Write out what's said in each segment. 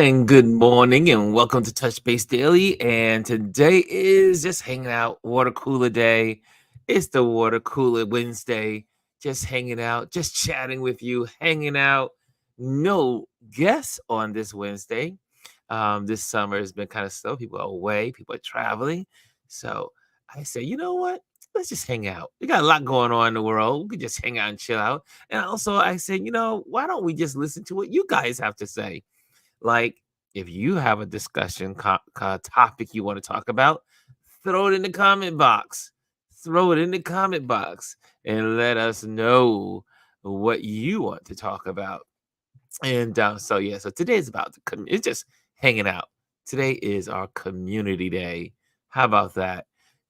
And good morning, and welcome to Touch Base Daily. And today is just hanging out, water cooler day. It's the water cooler Wednesday. Just hanging out, just chatting with you, hanging out. No guests on this Wednesday. This summer has been kind of slow. People are away, people are traveling. So I say, you know what? Let's just hang out. We got a lot going on in the world. We could just hang out and chill out. And also, I said, why don't we just listen to what you guys have to say? Like, if you have a discussion topic you want to talk about, throw it in the comment box. Throw it in the comment box and let us know what you want to talk about. And so today is about it's just hanging out. Today is our community day. How about that?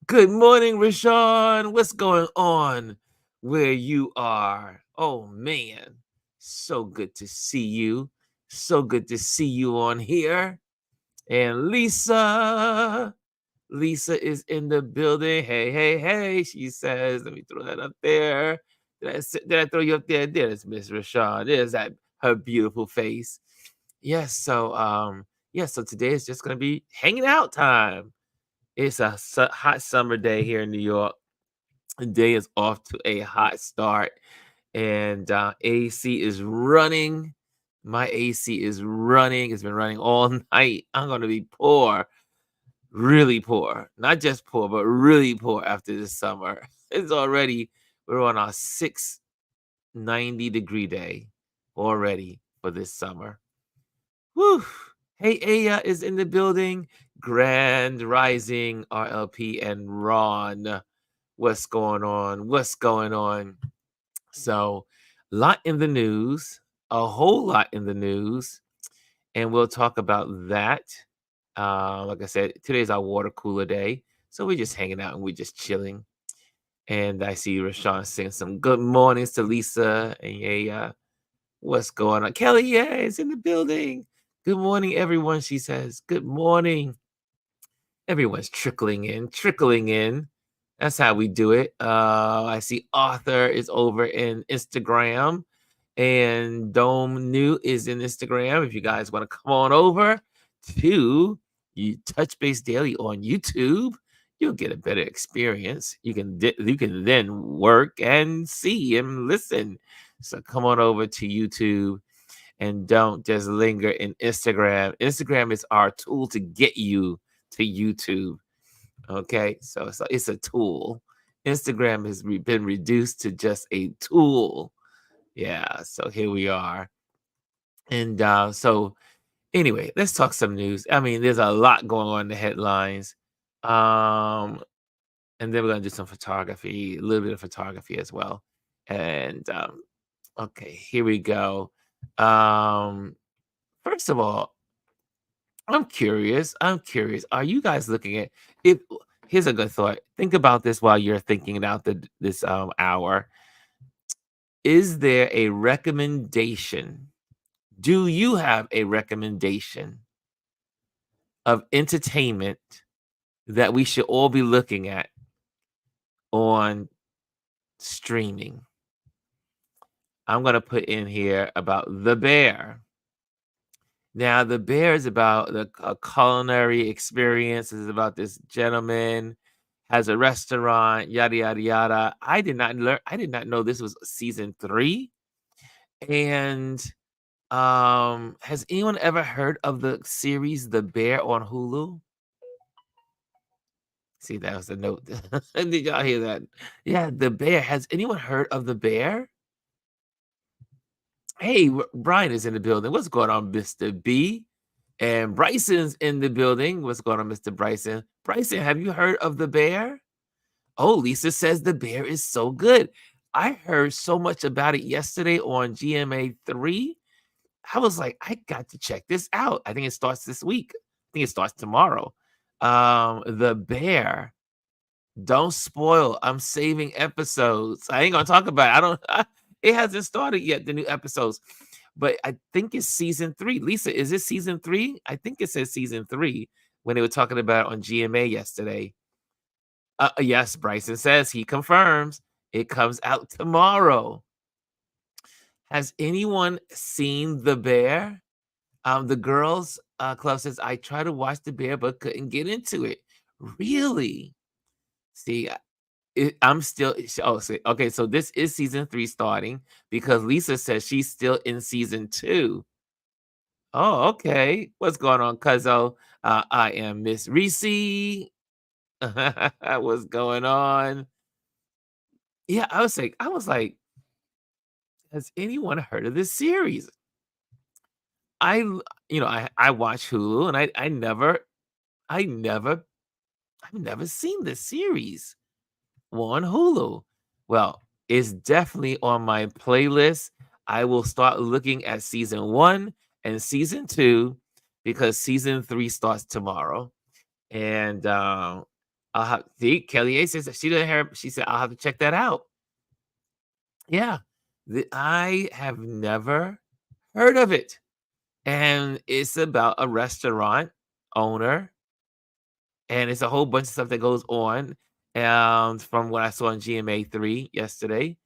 Good morning, Rashawn. What's going on where you are? Oh man, so good to see you. So good to see you on here. And Lisa is in the building. Hey, hey, hey, she says. Let me throw that up there. Did I throw you up there? There's Miss Rashawn. There's that her beautiful face. Yes, so today is just gonna be hanging out time. It's a hot summer day here in New York. The day is off to a hot start, and AC is running. My AC is running. It's been running all night. I'm gonna be poor, really poor. Not just poor, but really poor after this summer. We're on our 690-degree day already for this summer. Whew. Hey, Aya is in the building. Grand Rising, RLP, and Ron. What's going on? What's going on? So, lot in the news, a whole lot in the news, and we'll talk about that. Like I said, today's our water cooler day, so we're just hanging out and we're just chilling. And I see Rashawn saying some good mornings to Lisa and yeah, what's going on? Kelly, yeah, is in the building. Good morning, everyone. She says, good morning. Everyone's trickling in, trickling in. That's how we do it. I see Arthur is over in Instagram, and Dome New is in Instagram. If you guys want to come on over to Touch Base Daily on YouTube, you'll get a better experience. You can then work and see and listen. So come on over to YouTube and don't just linger in Instagram. Instagram is our tool to get you to YouTube. Okay, so it's a tool. Instagram has been reduced to just a tool. Yeah, so here we are. And so anyway, let's talk some news. I mean, there's a lot going on in the headlines. And then we're gonna do some photography, a little bit of photography as well. And okay, here we go. First of all, I'm curious. I'm curious. Are you guys looking at if here's a good thought. Think about this while you're thinking it out this hour. Is there a recommendation? Do you have a recommendation of entertainment that we should all be looking at on streaming? I'm going to put in here about The Bear. Now, The Bear is about a culinary experience. It's about this gentleman has a restaurant, yada yada yada. I did not know this was season 3. And has anyone ever heard of the series The Bear on Hulu? See, that was the note. Did y'all hear that? Yeah, The Bear. Has anyone heard of The Bear? Hey, Brian is in the building. What's going on, Mr. B? And Bryson's in the building. What's going on, Mr. Bryson? Bryson, have you heard of The Bear? Oh, Lisa says The Bear is so good. I heard so much about it yesterday on GMA3. I was like, I got to check this out. I think it starts this week. I think it starts tomorrow. The Bear. Don't spoil. I'm saving episodes. I ain't gonna talk about it. I don't. It hasn't started yet. The new episodes, but I think it's season 3. Lisa, is it season 3? I think it says season 3 when they were talking about it on GMA yesterday. Yes, Bryson says he confirms it comes out tomorrow. Has anyone seen The Bear? The girls Club says, I tried to watch The Bear, but couldn't get into it. Really? See, I'm still. Oh, see, okay. So this is season 3 starting because Lisa says she's still in season 2. Oh, okay. What's going on, Cuzzo? I am Miss Reese. What's going on? Yeah, I was like, has anyone heard of this series? I, l- I watch Hulu and I never, I've never seen this series on Hulu. Well, it's definitely on my playlist. I will start looking at season 1 and season 2 because season 3 starts tomorrow. And I'll have see Kelly A says that she didn't hear. She said I'll have to check that out. Yeah, I have never heard of it, and it's about a restaurant owner, and it's a whole bunch of stuff that goes on. From what I saw on GMA3 yesterday,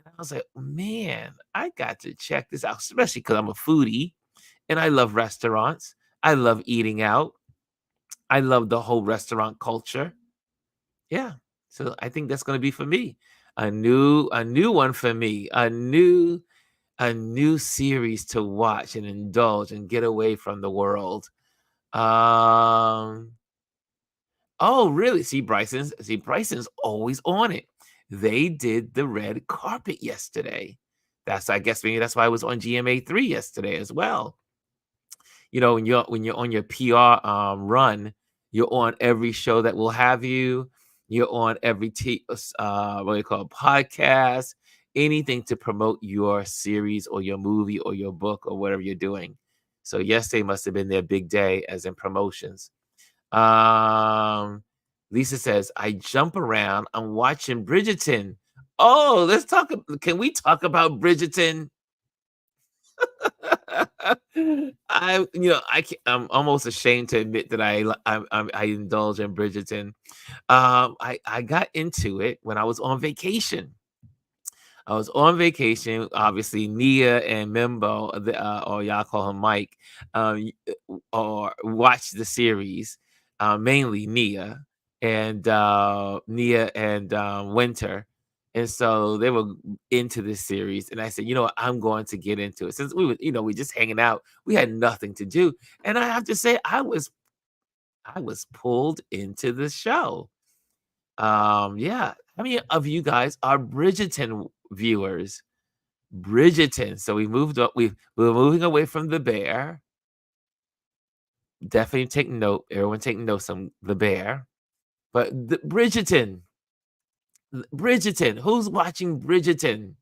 and I was like, man, I got to check this out, especially because I'm a foodie and I love restaurants. I love eating out. I love the whole restaurant culture. Yeah. So I think that's gonna be for me. A new one for me. A new series to watch and indulge and get away from the world. Um oh really? See Bryson's always on it. They did the red carpet yesterday. I guess maybe that's why I was on GMA3 yesterday as well. When you're on your PR run, you're on every show that will have you. You're on every what do you call it, podcast, anything to promote your series or your movie or your book or whatever you're doing. So yesterday must have been their big day, as in promotions. Um, Lisa says, "I jump around. I'm watching Bridgerton." Oh, let's talk. Can we talk about Bridgerton? I'm almost ashamed to admit that I indulge in Bridgerton. I got into it when I was on vacation. I was on vacation. Obviously, Nia and Mimbo, or y'all call him Mike, or watched the series. Mainly Nia and Winter, and so they were into this series. And I said, you know what, I'm going to get into it since we just hanging out. We had nothing to do, and I have to say, I was pulled into the show. Yeah. How many of you guys are Bridgerton viewers? Bridgerton. So we're moving away from the bear. Definitely take note. Everyone take notes on the bear. But Bridgerton. Who's watching Bridgerton?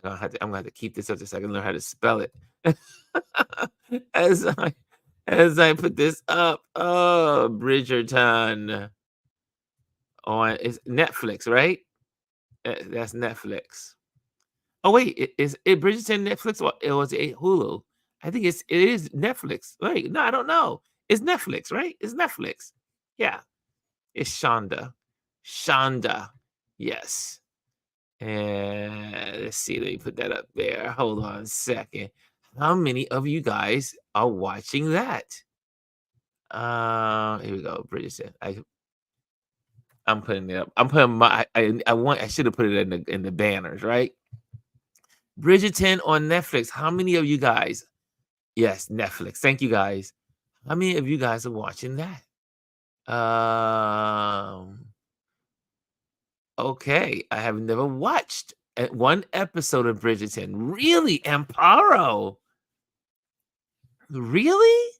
I'm gonna have to keep this up so I can learn how to spell it. as I as I put this up. Oh, Bridgerton on it's Netflix, right? That's Netflix. Oh wait, is it Bridgerton Netflix or was it Hulu? It is Netflix. Wait, no, I don't know. It's Netflix, right? It's Netflix. Yeah, it's Shonda. Shonda. Yes. And let's see, let me put that up there. Hold on a second. How many of you guys are watching that? Here we go, Bridgerton. I'm putting it up. I'm putting my I should have put it in the banners, right? Bridgerton on Netflix. How many of you guys? Yes, Netflix. Thank you guys. How many of you guys are watching that? Um, okay. I have never watched one episode of Bridgerton. Really, Amparo? Really?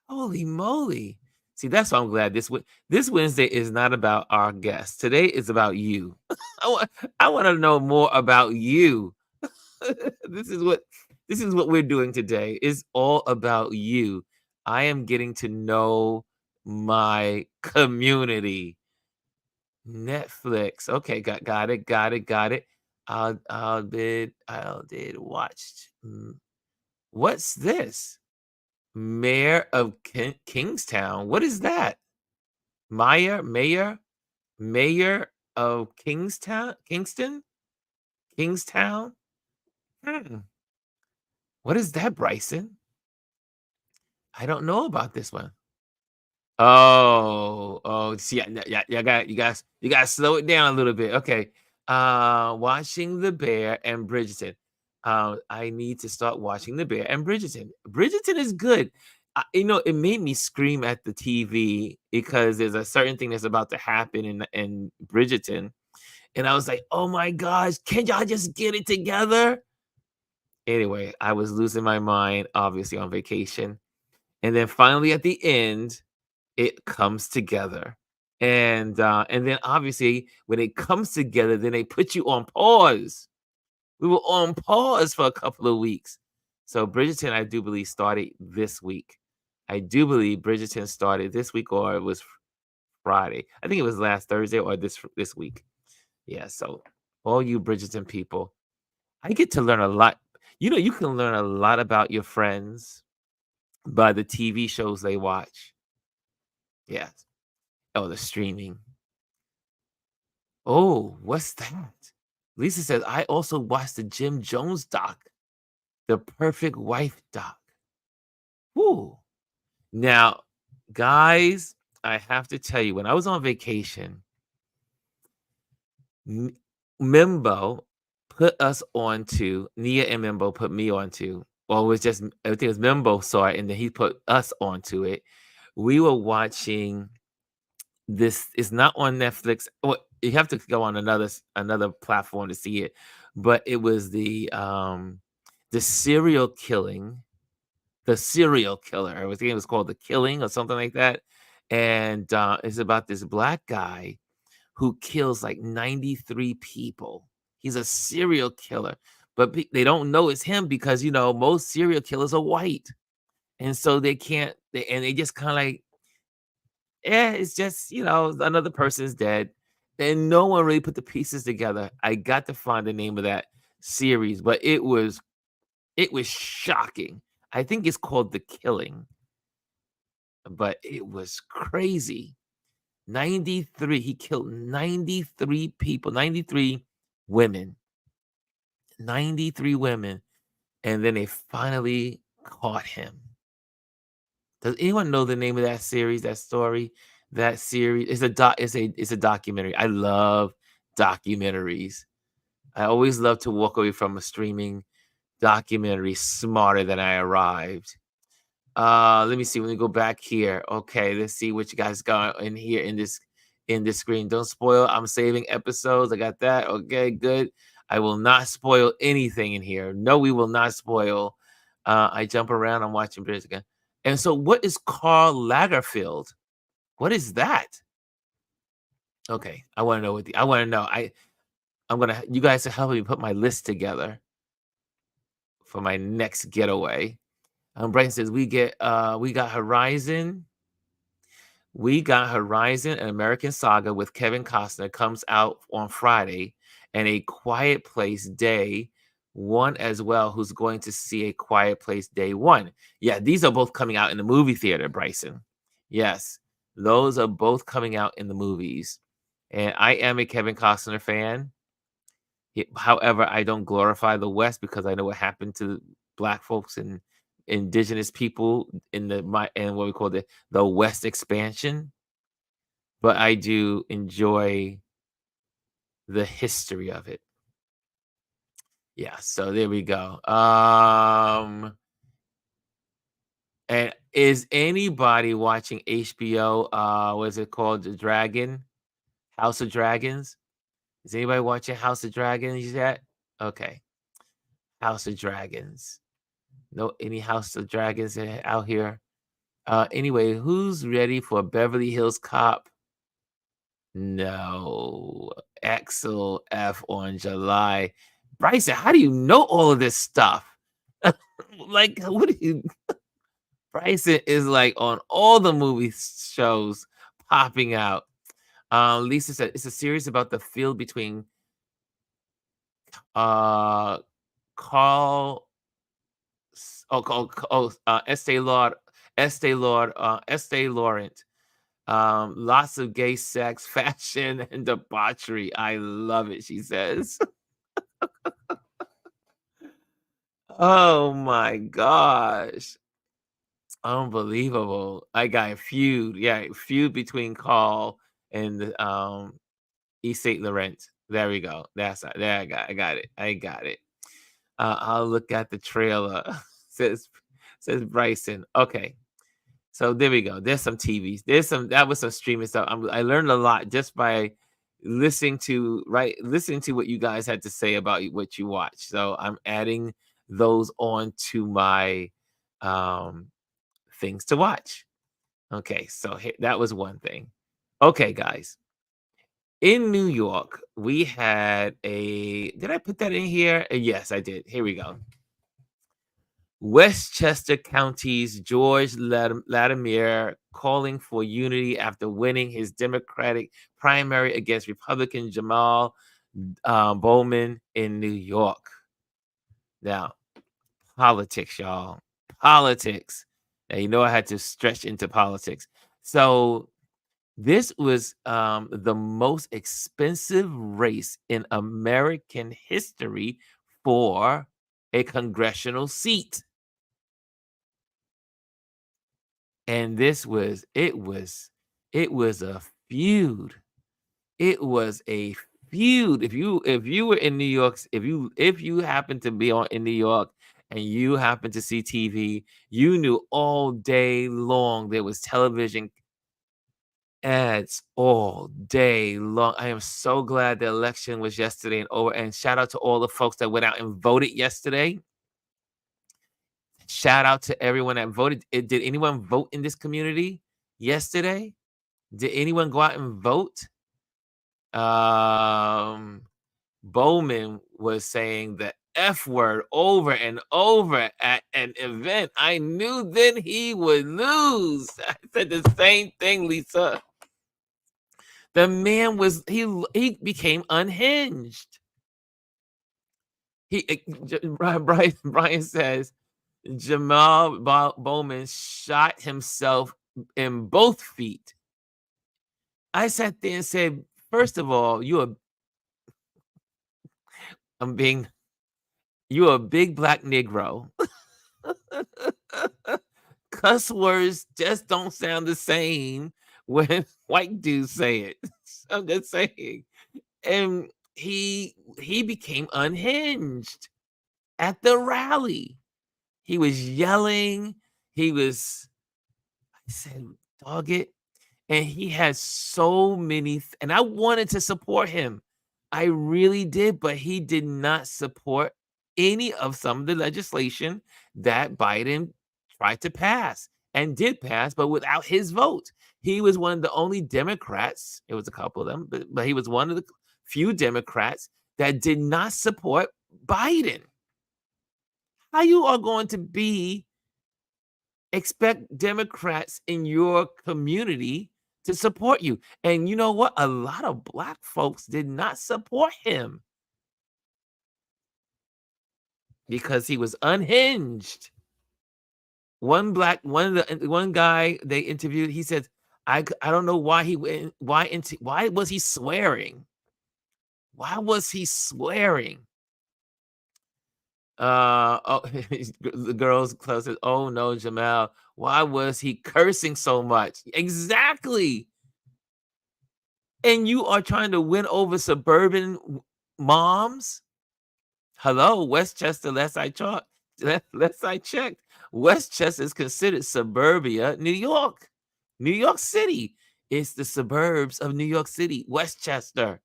Holy moly. See, that's why I'm glad this Wednesday is not about our guests. Today is about you. I want I want to know more about you. this is what this is what we're doing today. It's all about you. I am getting to know my community. Netflix. Okay, got it. I did watched. What's this? Mayor of Kingstown. What is that? Mayor of Kingstown. Hmm. What is that, Bryson? I don't know about this one. Oh, see, yeah, you gotta slow it down a little bit. Okay. Watching The Bear and Bridgerton. I need to start watching The Bear and Bridgerton. Bridgerton is good. It made me scream at the TV because there's a certain thing that's about to happen in Bridgerton, and I was like, "Oh my gosh, can y'all just get it together?" Anyway, I was losing my mind, obviously on vacation, and then finally at the end it comes together. And then obviously when it comes together, then they put you on pause. We were on pause for a couple of weeks. So Bridgerton, I do believe, started this week. I do believe Bridgerton started this week, or it was Friday. I think it was last Thursday or this week. Yeah. So all you Bridgerton people, I get to learn a lot. You can learn a lot about your friends by the TV shows they watch. Yeah. Oh, the streaming. Oh, what's that? Lisa says, I also watched the Jim Jones doc, The Perfect Wife doc. Woo. Now, guys, I have to tell you, when I was on vacation, M- Mimbo put us onto, Nia and Mimbo put me onto, or it was just, I think it was Mimbo saw it and then he put us onto it. We were watching this is not on Netflix. Well, you have to go on another platform to see it, but it was the serial killing, the serial killer. I think it was called The Killing or something like that. And it's about this black guy who kills like 93 people. He's a serial killer, but they don't know it's him because most serial killers are white, and so they can't. And they just kind of like, yeah, it's just, another person's dead. And no one really put the pieces together. I got to find the name of that series, but it was shocking. I think it's called The Killing, but it was crazy. 93, he killed 93 people, 93 women, 93 women, and then they finally caught him. Does anyone know the name of that series, that story, that series? It's a documentary. I love documentaries. I always love to walk away from a streaming documentary smarter than I arrived. Let me see. Let me go back here. Okay, let's see what you guys got in here in this screen. Don't spoil. I'm saving episodes. I got that. Okay, good. I will not spoil anything in here. No, we will not spoil. I jump around. I'm watching videos again. And so, what is Karl Lagerfeld? What is that? Okay, I want to know I want to know. I'm gonna. You guys are helping me put my list together for my next getaway. Brian says we got Horizon. We got Horizon, an American Saga with Kevin Costner comes out on Friday, and A Quiet Place Day One as well. Who's going to see A Quiet Place Day One? Yeah, these are both coming out in the movie theater, Bryson. Yes, those are both coming out in the movies. And I am a Kevin Costner fan. However, I don't glorify the West because I know what happened to Black folks and indigenous people in and what we call the West expansion. But I do enjoy the history of it. Yeah, so there we go. And is anybody watching HBO? What is it called? The Dragon, House of Dragons. Is anybody watching House of Dragons yet? Okay, House of Dragons. No, any House of Dragons out here? Anyway, who's ready for Beverly Hills Cop? No. Axel F on July. Bryson, how do you know all of this stuff? Like, what do you Bryson is like on all the movie shows popping out. Lisa said it's a series about the field between uh Carl Estee Laurent. Lots of gay sex, fashion, and debauchery. I love it, she says. Oh my gosh. Unbelievable. I got a feud. Yeah, feud between Carl and East St. Laurent. There we go. There. I got it. I got it. I'll look at the trailer. says says Bryson. Okay. So there we go. There's some TVs. That was some streaming stuff. I learned a lot just by listening to what you guys had to say about what you watched. So I'm adding those on to my um things to watch. Okay, so that was one thing. Okay, guys. In New York, we had a did I put that in here? Yes, I did. Here we go. Westchester County's George Latimer calling for unity after winning his Democratic primary against Republican Jamaal Bowman in New York. Now, politics, y'all. Politics. Now, you know I had to stretch into politics. So this was the most expensive race in American history for a congressional seat. And it was a feud. It was a feud. If you were in New York, if you happened to be on in New York and you happened to see TV, you knew all day long there was television ads all day long. I am so glad the election was yesterday and over. And shout out to all the folks that went out and voted yesterday. Shout out to everyone that voted. Did anyone vote in this community yesterday? Did anyone go out and vote? Um, Bowman was saying the F word over and over at an event. I knew then he would lose. I said the same thing, Lisa. The man was he became unhinged. Brian says Bowman shot himself in both feet. I sat there and said, first of all, I'm being you're a big black Negro. Cuss words just don't sound the same when white dudes say it. I'm just saying. And he became unhinged at the rally. He was yelling. I said, dog it. And he has so many, and I wanted to support him. I really did, but he did not support any of some of the legislation that Biden tried to pass and did pass, but without his vote. He was one of the only Democrats, it was a couple of them, but he was one of the few Democrats that did not support Biden. How you are going to expect Democrats in your community to support you? And you know what? A lot of black folks did not support him because he was unhinged. One guy they interviewed, he said, I don't know why he went why was he swearing? Why was he swearing? Oh, the girls close says, "Oh no, Jamaal, why was he cursing so much?" Exactly. And you are trying to win over suburban moms? Hello, Westchester, last I checked, Westchester is considered suburbia, New York. New York City. It's the suburbs of New York City, Westchester.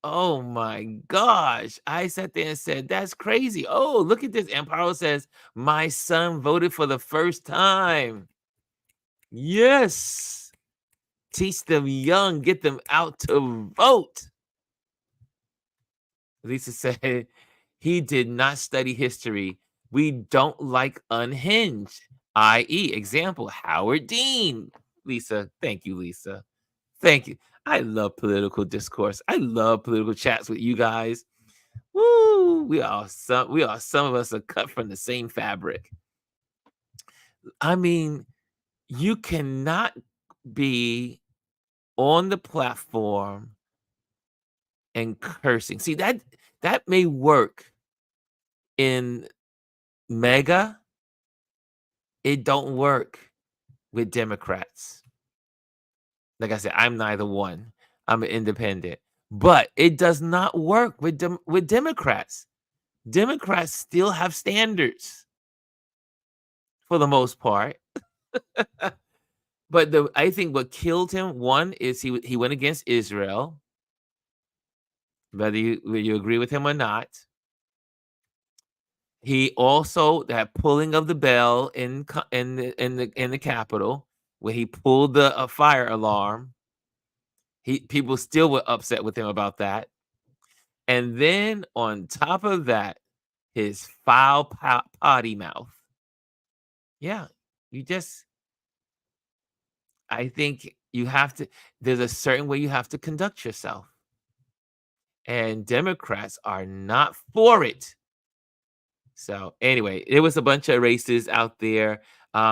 Oh my gosh. I sat there and said, that's crazy. Oh, look at this. Amparo says, my son voted for the first time. Yes. Teach them young, get them out to vote. Lisa said, he did not study history. We don't like unhinged, i.e., example, Howard Dean. Lisa, thank you, Lisa. Thank you. I love political discourse. I love political chats with you guys. Woo! Some of us are cut from the same fabric. I mean, you cannot be on the platform and cursing. See, that may work in mega, It don't work with Democrats. Like I said, I'm neither one. I'm an independent. But it does not work with with Democrats. Democrats still have standards for the most part. But I think what killed him, one, is he went against Israel, whether you agree with him or not. He also that pulling of the bell in the Capitol, when he pulled the fire alarm, people still were upset with him about that. And then on top of that, his foul potty mouth. Yeah, you just I think you have to there's a certain way you have to conduct yourself. And Democrats are not for it. So anyway, it was a bunch of races out there.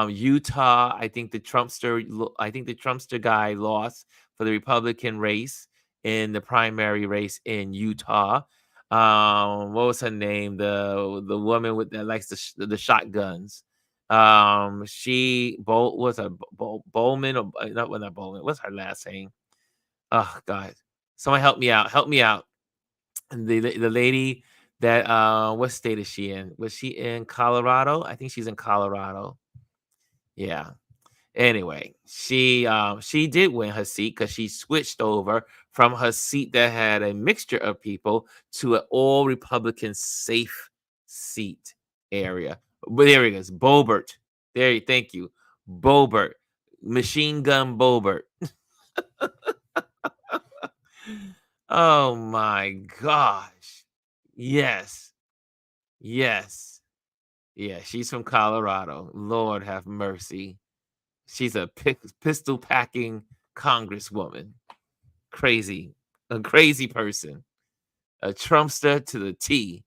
Utah, I think the Trumpster guy lost for the Republican race in the primary race in Utah. What was her name? The woman with that likes the shotguns. She was a Bowman or not Bowman. What's her last name? Oh God, someone help me out! Help me out! And the lady that what state is she in? Was she in Colorado? I think she's in Colorado. Yeah. Anyway, she did win her seat because she switched over from her seat that had a mixture of people to an all Republican safe seat area. But there it is, Bobert. Thank you, Bobert, Machine Gun Bobert. Oh my gosh. Yes. Yes. Yeah, she's from Colorado. Lord have mercy. She's a pistol packing congresswoman. Crazy. A crazy person. A Trumpster to the T.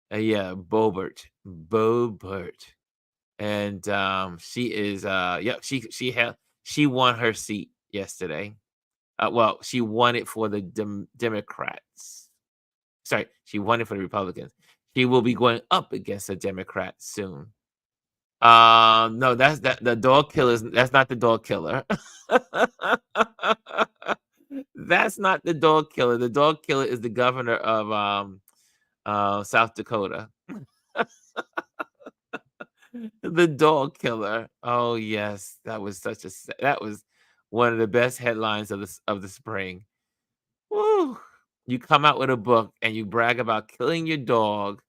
Yeah, Bobert. Bobert. And she is yep, she won her seat yesterday. Well, she won it for the Democrats. Sorry, she won it for the Republicans. She will be going up against a Democrat soon. No, the dog killer. That's not the dog killer. That's not the dog killer. The dog killer is the governor of South Dakota. The dog killer. Oh yes, that was that was one of the best headlines of the spring. Woo. You come out with a book and you brag about killing your dog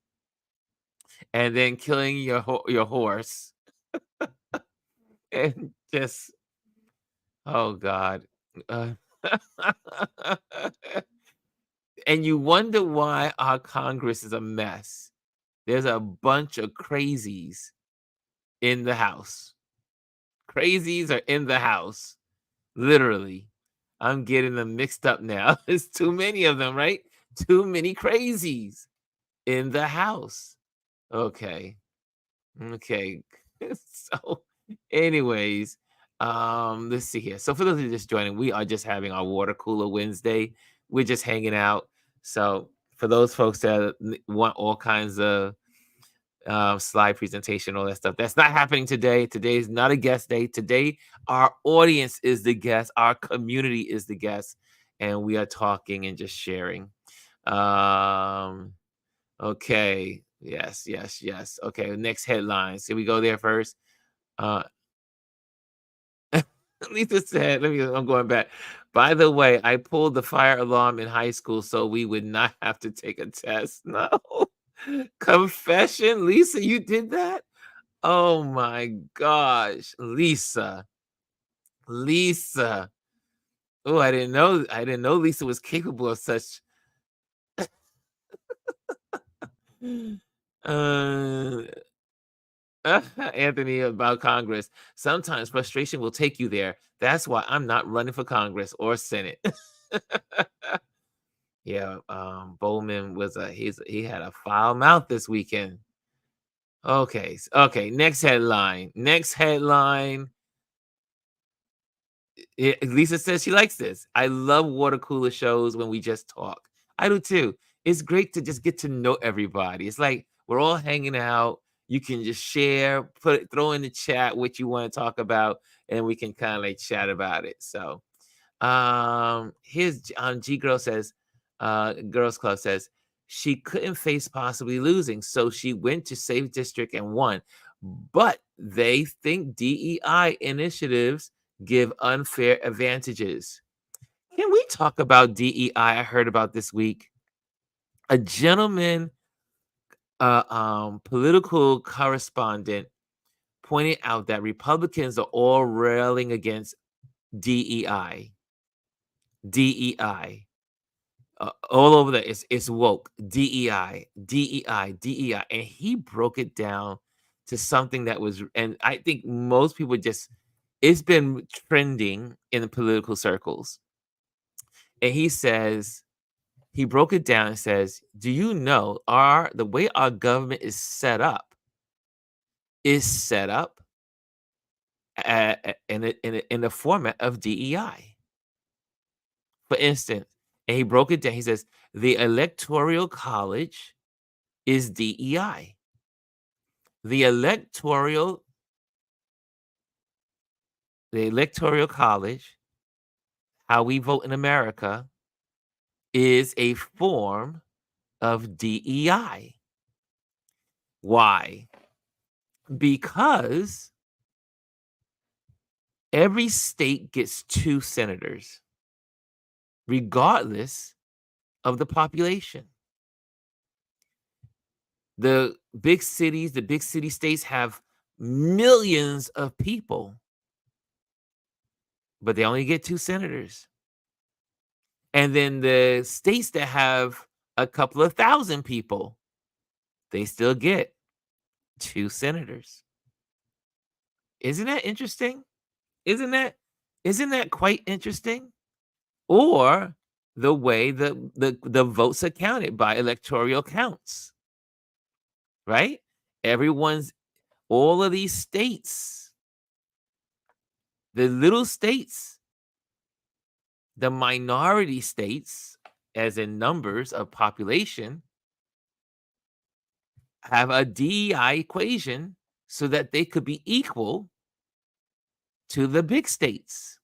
and then killing your horse and just oh god. Uh, and you wonder why our Congress is a mess. There's a bunch of crazies in the house. Crazies are in the house, literally. I'm getting them mixed up now. There's too many of them, right? Too many crazies in the house. Okay. Okay. So, anyways, let's see here. So for those who are just joining, we are just having our water cooler Wednesday. We're just hanging out. So for those folks that want all kinds of slide presentation, all that stuff, that's not happening today. Today is not a guest day. Today, our audience is the guest. Our community is the guest, and we are talking and just sharing. Um, Okay. Yes, yes, yes. Okay, next headlines. Here we go there first. Uh Lisa said, I'm going back. By the way, I pulled the fire alarm in high school so we would not have to take a test. No. Confession, Lisa, you did that? Oh my gosh, Lisa. Lisa. Oh, I didn't know Lisa was capable of such uh Anthony about Congress. Sometimes frustration will take you there. That's why I'm not running for Congress or Senate. Yeah, Bowman he had a foul mouth this weekend. Okay, okay. Next headline. Next headline. Lisa says she likes this. I love water cooler shows when we just talk. I do too. It's great to just get to know everybody. It's like we're all hanging out. you can just share, throw in the chat what you want to talk about, and we can kind of like chat about it. So here's G Girl says, Girls Club says she couldn't face possibly losing, so she went to Safe District and won. But they think DEI initiatives give unfair advantages. Can we talk about DEI? I heard about this week. A gentleman, political correspondent, pointed out that Republicans are all railing against DEI. DEI. All over the it's woke. DEI, DEI, DEI. And he broke it down to something that was, and I think most people just, it's been trending in the political circles. And he says, he broke it down and says, do you know the way our government is set up in the format of DEI? For instance, and he broke it down. He says the electoral college is DEI. The electoral college, how we vote in America, is a form of DEI. Why? Because every state gets 2 senators, regardless of the population. The big city states have millions of people, but they only get 2 senators. And then the states that have a couple of thousand people, they still get 2 senators. Isn't that interesting? Isn't that quite interesting? Or the way the votes are counted by electoral counts, right? All of these states, the little states, the minority states, as in numbers of population, have a DEI equation so that they could be equal to the big states.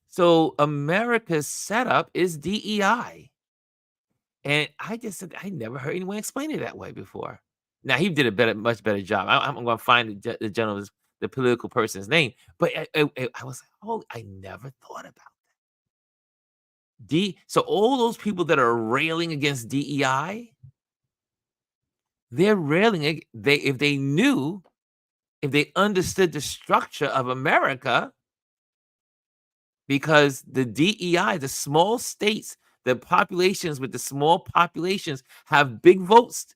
So America's setup is DEI. And I just said, I never heard anyone explain it that way before. Now he did a much better job. I'm going to find the gentleman's, the political person's name, but I was like, oh, I never thought about So all those people that are railing against DEI, they're railing. If they understood the structure of America, because the DEI, the small states, the populations with the small populations have big votes.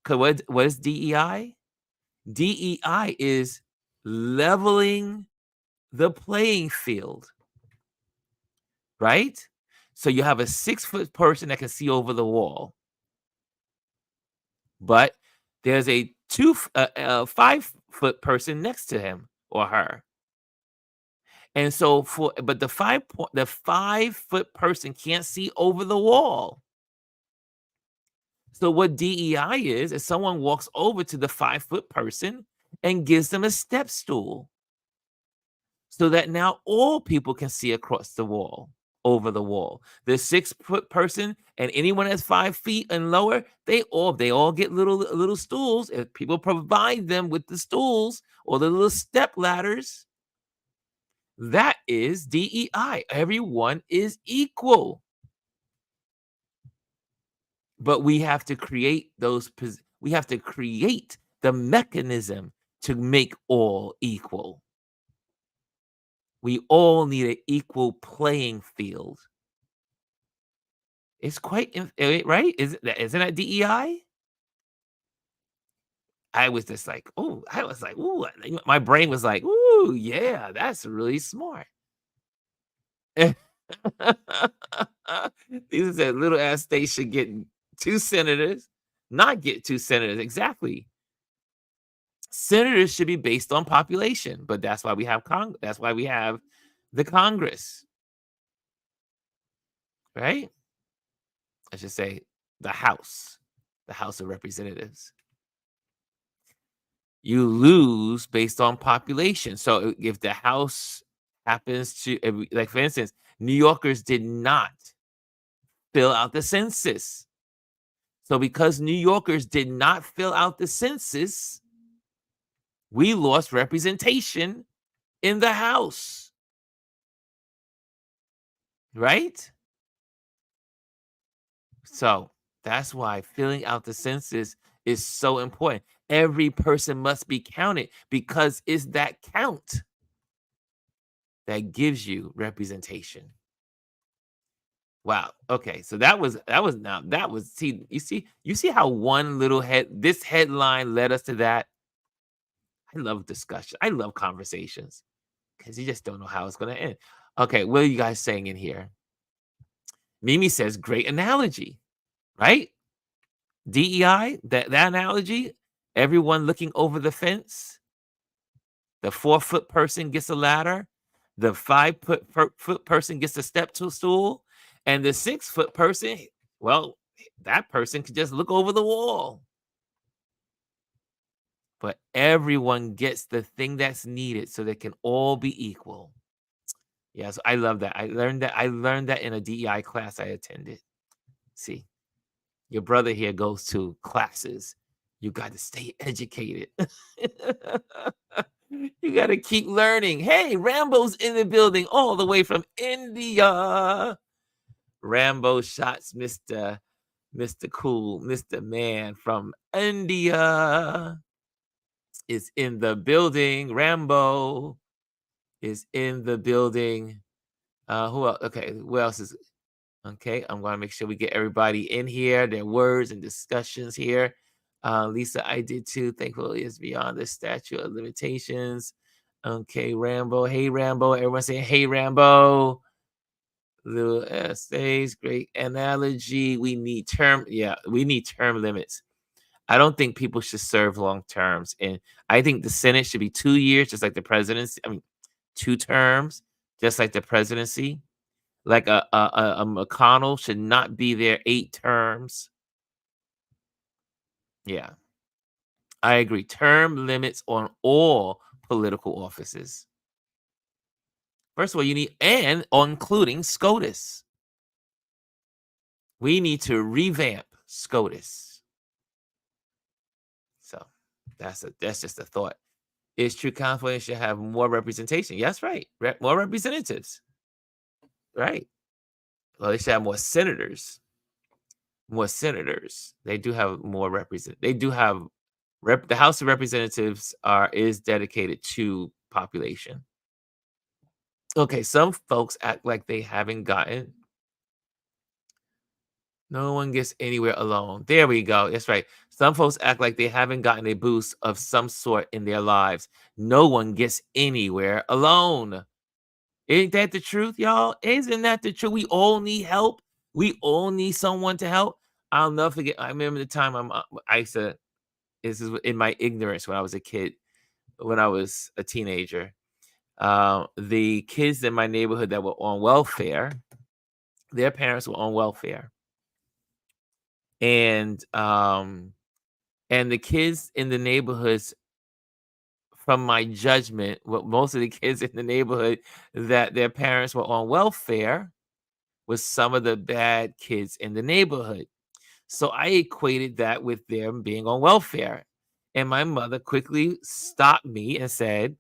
What is DEI? DEI is leveling the playing field, right? So you have a 6-foot person that can see over the wall, but there's a 5-foot person next to him or her. And so but the 5-foot person can't see over the wall. So what DEI is someone walks over to the 5-foot person and gives them a step stool, so that now all people can see across the wall, over the wall. The 6-foot person and anyone that's 5 feet and lower, they all get little stools. If people provide them with the stools or the little step ladders, that is DEI. Everyone is equal. But we have to create we have to create the mechanism to make all equal. We all need an equal playing field. It's quite right? Isn't that DEI? I was just like, oh, I was like, ooh, my brain was like, ooh, yeah, that's really smart. These said little ass states should get 2 senators, not get 2 senators. Exactly. Senators should be based on population, but that's why we have that's why we have the Congress, right? I should say the House of Representatives. you lose based on population. So if the House happens to, like for instance, New Yorkers did not fill out the census. So because New Yorkers did not fill out the census, we lost representation in the House, right? So that's why filling out the census is so important. Every person must be counted because it's that count that gives you representation. Wow. Okay. So that was you see how one little this headline led us to that. I love discussion. I love conversations because you just don't know how it's gonna end. Okay, what are you guys saying in here? Mimi says great analogy, right? DEI, that analogy, everyone looking over the fence. The 4-foot person gets a ladder. The 5-foot person gets a step to a stool, and the 6-foot person, well, that person could just look over the wall. But everyone gets the thing that's needed so they can all be equal. Yes, I love that. I learned that in a DEI class I attended. See, your brother here goes to classes. You got to stay educated. You got to keep learning. Hey, Rambo's in the building all the way from India. Rambo shots Mr. Cool, Mr. Man from India is in the building. Rambo is in the building. Who else? Okay, who else is okay? I'm gonna make sure we get everybody in here, their words and discussions here. Lisa, I did too. Thankful is beyond the statute of limitations. Okay, Rambo. Hey, Rambo. Everyone saying, hey, Rambo. Little essays, great analogy. We need term limits. I don't think people should serve long terms. And I think the Senate should be 2 years, just like the presidency. I mean, 2 terms, just like the presidency. Like a McConnell should not be there 8 terms. Yeah, I agree. Term limits on all political offices. First of all, you need, and including SCOTUS. We need to revamp SCOTUS. So that's just a thought. Is true confidence should have more representation? Yes, right. More representatives. Right. Well, they should have more senators. More senators. They do have more represent. They do have the House of Representatives is dedicated to population. Okay, some folks act like they haven't gotten. No one gets anywhere alone. There we go. That's right. Some folks act like they haven't gotten a boost of some sort in their lives. No one gets anywhere alone. Ain't that the truth, y'all? Isn't that the truth? We all need help. We all need someone to help. I'll never forget. I remember the time I used to. This is in my ignorance when I was a kid, when I was a teenager. The kids in my neighborhood that were on welfare, their parents were on welfare, and the kids in the neighborhoods, from my judgment, what most of the kids in the neighborhood that their parents were on welfare was some of the bad kids in the neighborhood. So I equated that with them being on welfare. And my mother quickly stopped me and said,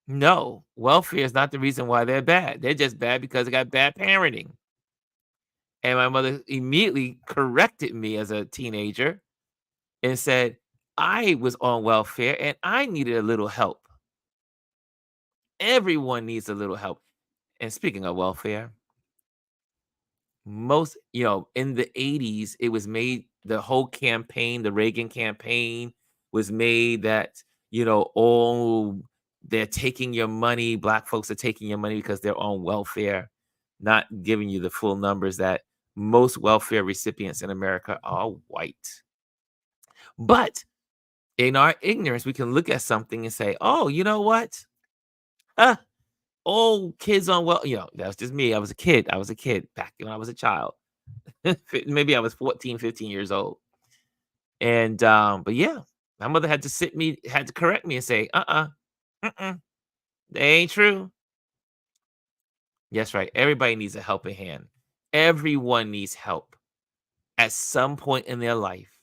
no, welfare is not the reason why they're bad. They're just bad because they got bad parenting. And my mother immediately corrected me as a teenager and said, I was on welfare and I needed a little help. Everyone needs a little help. And speaking of welfare, in the 80s, it was made, the whole campaign, the Reagan campaign was made that, oh, they're taking your money. Black folks are taking your money because they're on welfare, not giving you the full numbers that most welfare recipients in America are white. But in our ignorance, we can look at something and say, oh, you know what? All kids on that's just me. I was a kid back when I was a child. Maybe I was 14, 15 years old. And but yeah, my mother had to correct me and say, mm-mm, they ain't true. Yes, right. Everybody needs a helping hand. Everyone needs help at some point in their life.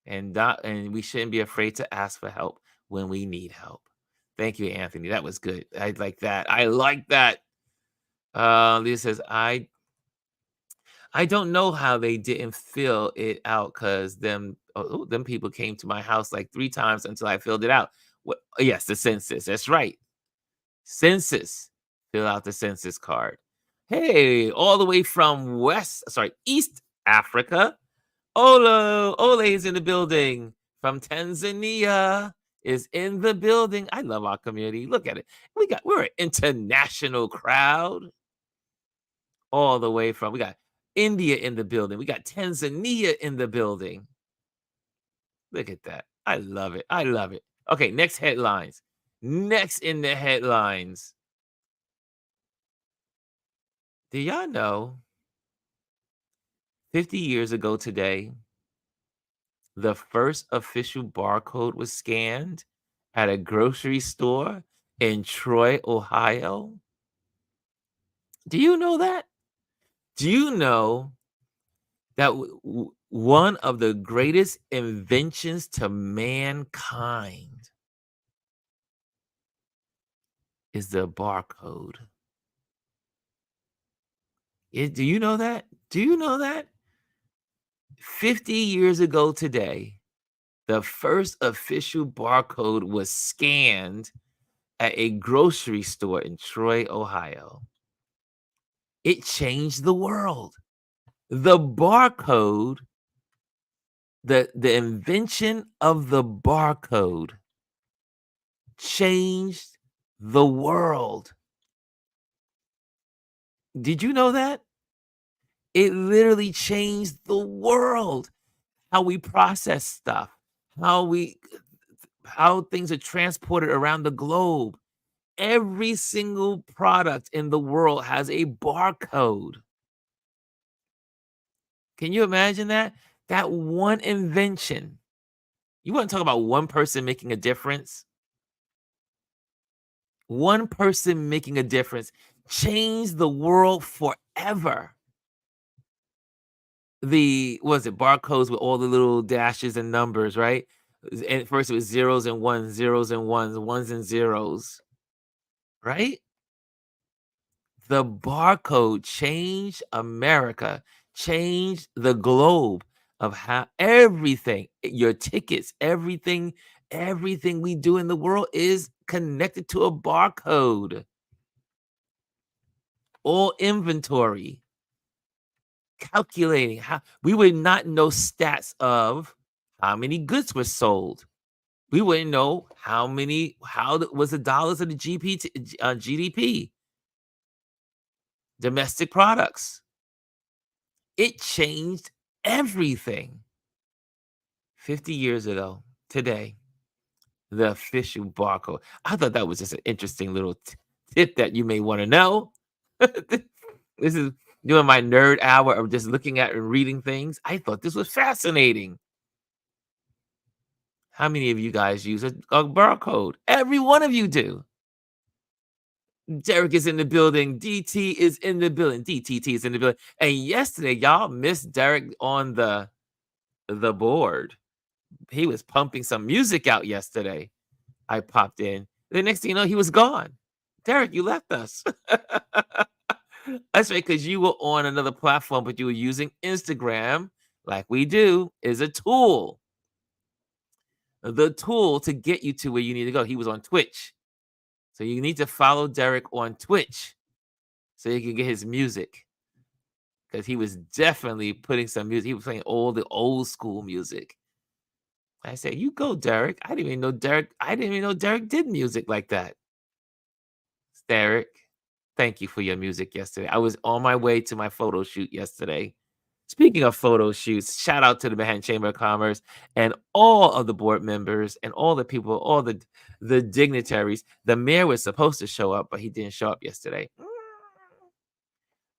And we shouldn't be afraid to ask for help when we need help. Thank you, Anthony. That was good. I like that. I like that. Lisa says, I don't know how they didn't fill it out because them people came to my house like 3 times until I filled it out. Yes, the census. That's right. Census. Fill out the census card. Hey, all the way from East Africa. Ole is in the building from Tanzania is in the building. I love our community. Look at it. We're an international crowd all the way from we got India in the building. We got Tanzania in the building. Look at that. I love it. I love it. Okay, next headlines. Next in the headlines. Do y'all know 50 years ago today, the first official barcode was scanned at a grocery store in Troy, Ohio? Do you know that? Do you know that one of the greatest inventions to mankind is the barcode? Do you know that? Do you know that? 50 years ago today, the first official barcode was scanned at a grocery store in Troy, Ohio. It changed the world. The barcode, the invention of the barcode changed the world. Did you know that? It literally changed the world. How we process stuff, how we how things are transported around the globe. Every single product in the world has a barcode. Can you imagine that? That one invention. You want to talk about one person making a difference? One person making a difference changed the world forever. The was it barcodes with all the little dashes and numbers, right? And first it was zeros and ones, ones and zeros, right? The barcode changed America, changed the globe of how everything, your tickets, everything we do in the world is connected to a barcode. All inventory, calculating how we would not know stats of how many goods were sold. We wouldn't know was the dollars of the GDP, domestic products. It changed everything. 50 years ago, today, the official barcode. I thought that was just an interesting little tip that you may want to know. This is doing my nerd hour of just looking at and reading things. I thought this was fascinating. How many of you guys use a barcode? Every one of you do. Derek is in the building. DT is in the building. DTT is in the building. And yesterday, y'all missed Derek on the board. He was pumping some music out yesterday. I popped in. The next thing you know, he was gone. Derek, you left us. That's right, because you were on another platform, but you were using Instagram, like we do, is a tool. The tool to get you to where you need to go. He was on Twitch. So you need to follow Derek on Twitch so you can get his music. Because he was definitely putting some music. He was playing all the old school music. I said, "You go, Derek." I didn't even know Derek did music like that. Derek, thank you for your music yesterday. I was on my way to my photo shoot yesterday. Speaking of photo shoots, shout out to the Manhattan Chamber of Commerce and all of the board members and all the people, all the dignitaries. The mayor was supposed to show up, but he didn't show up yesterday.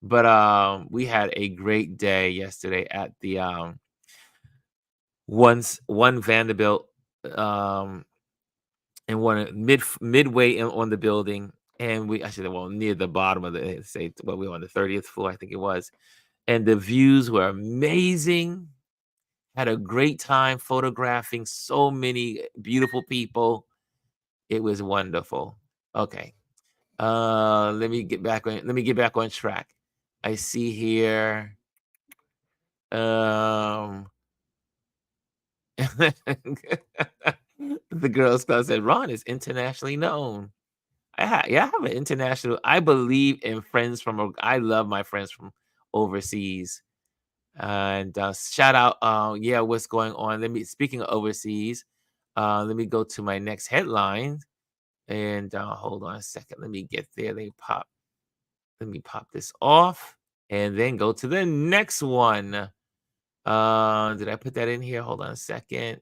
But we had a great day yesterday at one Vanderbilt, um, and one midway on the building, and we actually well near the bottom of the say well we were on the 30th floor I think it was, and the views were amazing. Had a great time photographing so many beautiful people. It was wonderful. Okay. Let me get back on track. I see here um the Girl Scout said Ron is internationally known. Yeah, I have an international. I believe in friends from. I love my friends from overseas. And shout out, yeah, what's going on? Speaking of overseas, let me go to my next headline. And hold on a second. Let me get there. Let me pop this off and then go to the next one. Did I put that in here? Hold on a second.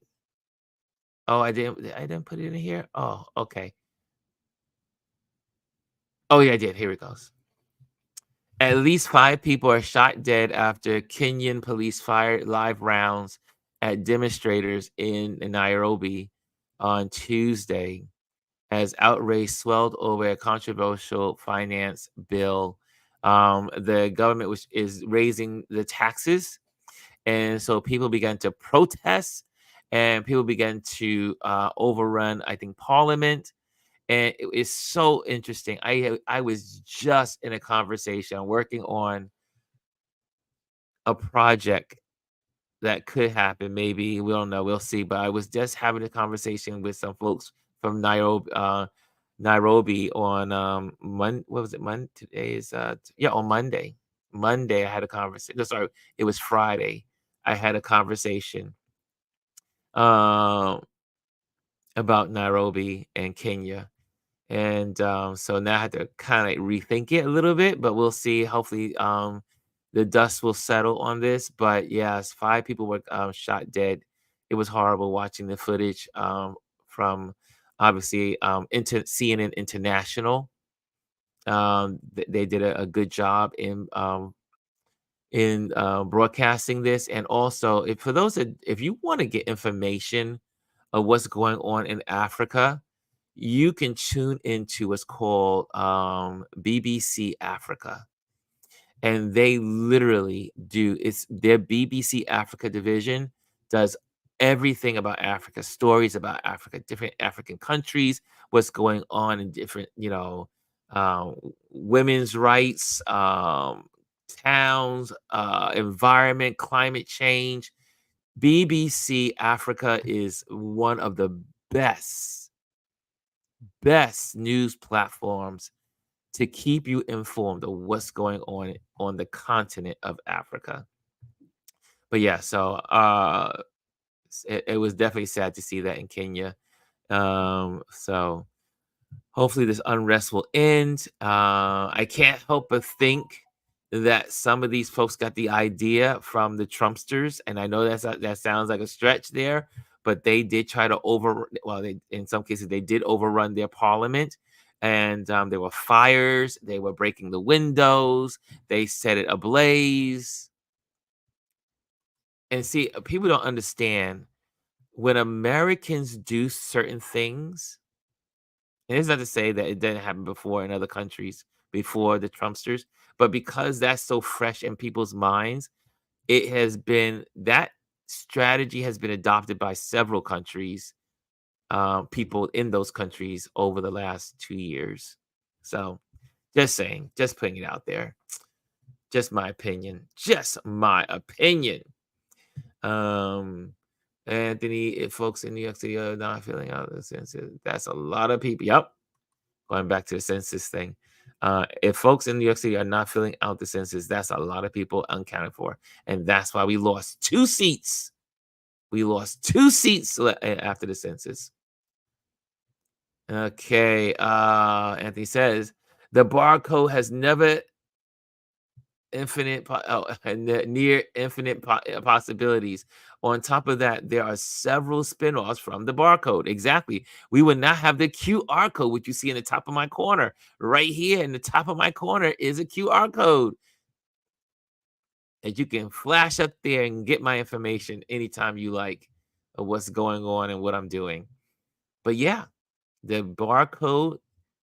Oh, I didn't put it in here. Oh, okay. Oh, yeah, I did. Here it goes. At least 5 people are shot dead after Kenyan police fired live rounds at demonstrators in Nairobi on Tuesday as outrage swelled over a controversial finance bill. The government is raising the taxes, and so people began to protest, and people began to overrun, I think, Parliament. And it is so interesting. I was just in a conversation working on a project that could happen. Maybe we don't know. We'll see. But I was just having a conversation with some folks from Nairobi on What was it? Monday. Today is yeah, on Monday. Monday I had a conversation. No, sorry, it was Friday. I had a conversation um about Nairobi and Kenya. And so now I have to kind of rethink it a little bit, but we'll see. Hopefully, the dust will settle on this. But yes, 5 people were shot dead. It was horrible watching the footage from obviously CNN International. They did a good job in broadcasting this, and also if for those that if you want to get information of what's going on in Africa, you can tune into what's called BBC Africa. And they literally do it's their BBC Africa division does everything about Africa, stories about Africa, different African countries, what's going on in different, women's rights, towns, environment, climate change. BBC Africa is one of the best news platforms to keep you informed of what's going on the continent of Africa. But yeah, so it was definitely sad to see that in Kenya. So hopefully this unrest will end. I can't help but think that some of these folks got the idea from the Trumpsters, and I know that sounds like a stretch there, but they did try to they in some cases they did overrun their parliament, and there were fires. They were breaking the windows. They set it ablaze. And see, people don't understand when Americans do certain things. And it's not to say that it didn't happen before in other countries before the Trumpsters, but because that's so fresh in people's minds, it has been that strategy has been adopted by several countries, people in those countries over the last 2 years. So just saying, just putting it out there. Just my opinion. Just my opinion. Um, Anthony, if folks in New York City are not filling out the census, that's a lot of people. Yep. Going back to the census thing. If folks in New York City are not filling out the census, that's a lot of people uncounted for. And that's why we lost 2 seats. We lost 2 seats after the census. Okay. Anthony says the barcode has never near infinite possibilities. On top of that, there are several spin-offs from the barcode. Exactly. We would not have the QR code, which you see in the top of my corner. Right here in the top of my corner is a QR code that you can flash up there and get my information anytime you like. of what's going on and what I'm doing. But yeah, the barcode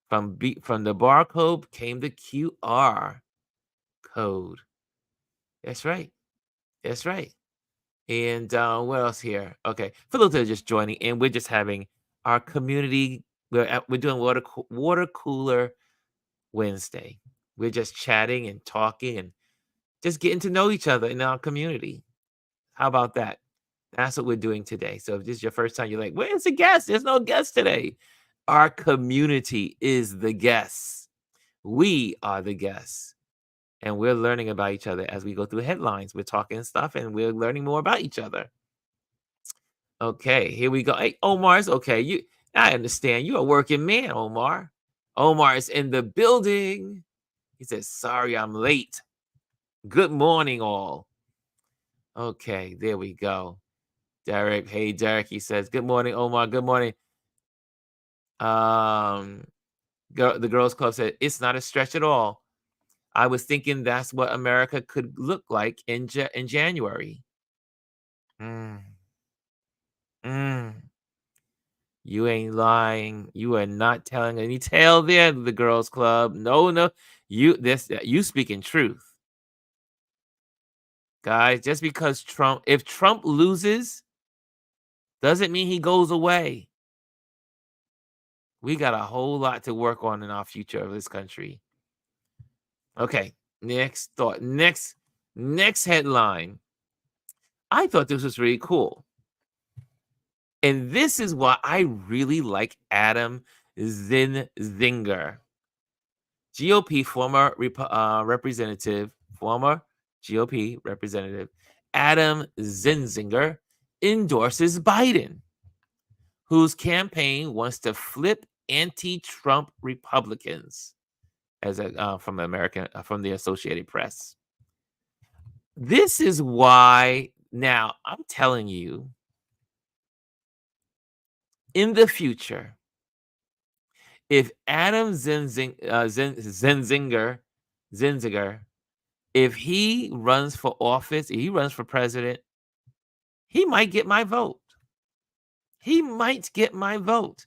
from the barcode came the QR code. That's right. That's right. And what else here? Okay, for those that are just joining in, we're just having our community. We're doing water cooler Wednesday. We're just chatting and talking and just getting to know each other in our community. How about that? That's what we're doing today. So if this is your first time, you're like, where's the guest? There's no guest today. Our community is the guests. We are the guests. And we're learning about each other as we go through headlines. We're talking stuff and we're learning more about each other. Okay, here we go. Hey, Omar's okay. I understand. You're a working man, Omar. Omar is in the building. He says, sorry, I'm late. Good morning, all. Okay, there we go. Derek, hey Derek, he says, good morning, Omar. Good morning. The girls club said it's not a stretch at all. I was thinking that's what America could look like in January. Mm, mm. You ain't lying. You are not telling any tale there, the girls club. No, no. You speaking truth. Guys, just because if Trump loses, doesn't mean he goes away. We got a whole lot to work on in our future of this country. Okay, next thought. Next headline. I thought this was really cool. And this is why I really like Adam Zinzinger. GOP former representative, former GOP representative Adam Zinzinger endorses Biden, whose campaign wants to flip anti-Trump Republicans, as from the Associated Press. This is why now I'm telling you, in the future, if Adam Zinzinger, if he runs for office, if he runs for president, he might get my vote. He might get my vote.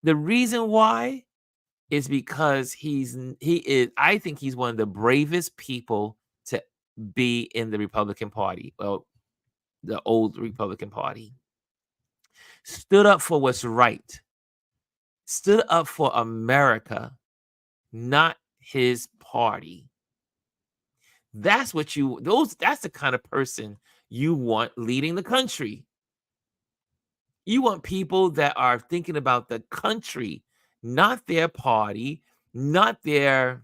The reason why is because he is. I think he's one of the bravest people to be in the Republican Party. Well, the old Republican Party. Stood up for what's right. Stood up for America, not his party. That's what that's the kind of person you want leading the country. You want people that are thinking about the country, not their party, not their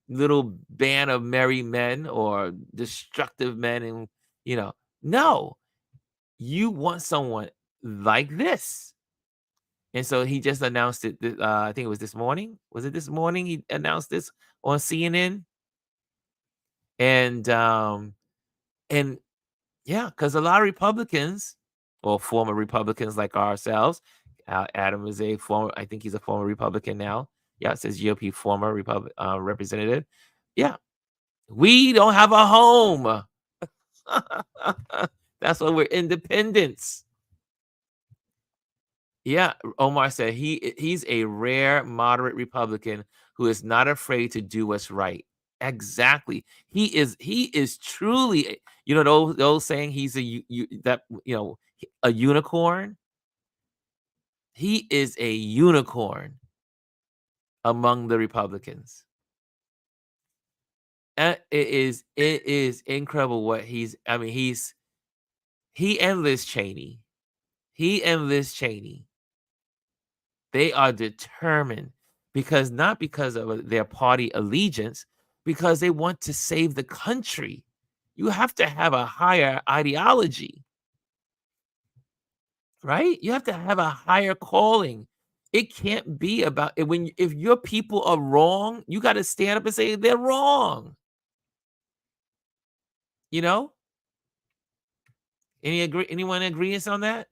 little band of merry men or destructive men. And, no, you want someone like this. And so he just announced it. I think it was this morning. Was it this morning? He announced this on CNN. And yeah, because a lot of Republicans or former Republicans like ourselves, Adam is I think he's a former Republican now. Yeah, it says GOP former representative. Yeah, we don't have a home. That's why we're independents. Yeah, Omar said he's a rare moderate Republican who is not afraid to do what's right. Exactly. He is truly, those saying he's a unicorn. He is a unicorn among the Republicans. And it is incredible what he and Liz Cheney. He and Liz Cheney. They are determined not because of their party allegiance, because they want to save the country. You have to have a higher ideology, right? You have to have a higher calling. It can't be about if your people are wrong, you got to stand up and say they're wrong. You know? Anyone agrees on that?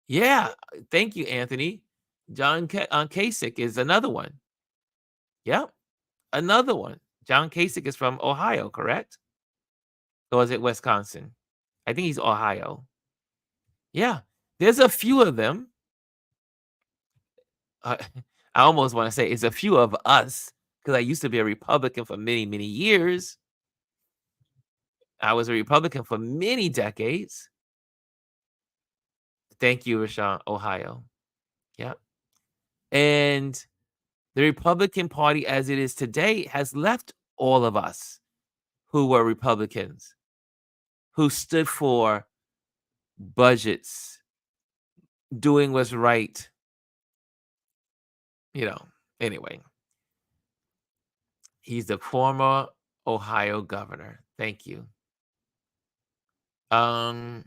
Yeah. Thank you, Anthony. John Kasich is another one. Yep. Another one. John Kasich is from Ohio, correct? Or is it Wisconsin? I think he's Ohio. Yeah, there's a few of them. Uh, I almost want to say it's a few of us because I used to be a Republican for many, many years. I was a Republican for many decades. Thank you, Rashawn, Ohio. Yeah. And the Republican Party, as it is today, has left all of us who were Republicans, who stood for budgets, doing what's right. You know, anyway, he's the former Ohio governor. Thank you. Um,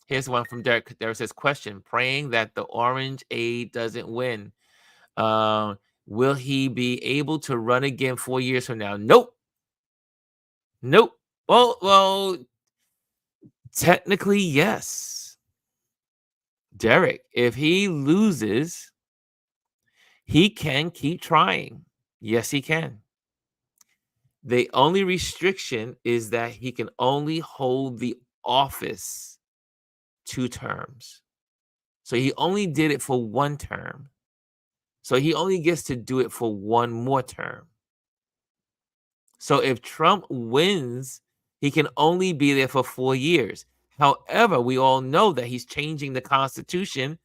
Here's one from Derek. There says, question, praying that the orange aide doesn't win. Um, will he be able to run again 4 years from now? Nope. Nope. Well, technically, yes. Derek, if he loses, he can keep trying. Yes, he can. The only restriction is that he can only hold the office 2 terms. So he only did it for 1 term. So he only gets to do it for 1 more term. So if Trump wins, he can only be there for 4 years. However, we all know that he's changing the Constitution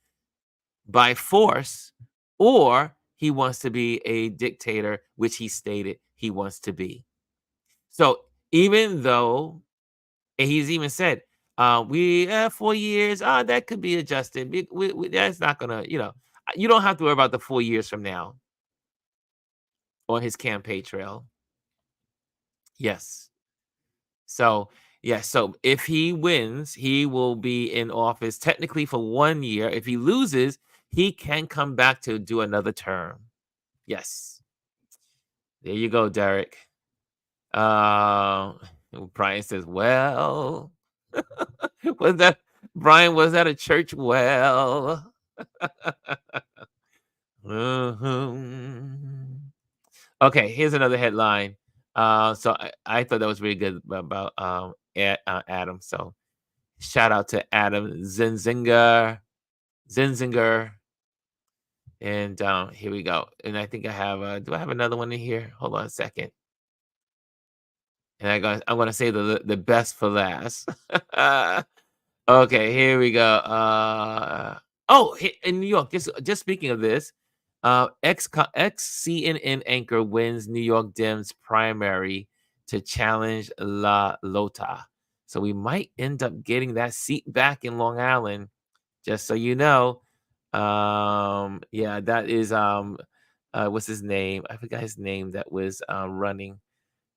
by force, or he wants to be a dictator, which he stated he wants to be. So even though, and he's even said, we 4 years, that could be adjusted. That's not gonna, you don't have to worry about the 4 years from now on his campaign trail. Yes. So, yeah, so if he wins, he will be in office technically for 1 year. If he loses, he can come back to do another term. Yes. There you go, Derek. Uh, Brian says, well, was that Brian, was that a church well? Mhm. Okay, here's another headline. So I thought that was really good about Adam. So shout out to Adam Zinzinger. And here we go. And I think I have do I have another one in here? Hold on a second. And I'm gonna say the best for last. Okay, here we go. In New York, just speaking of this, ex CNN anchor wins New York Dems primary to challenge LaLota. So we might end up getting that seat back in Long Island, just so you know. Yeah, that is what's his name? I forgot his name that was running.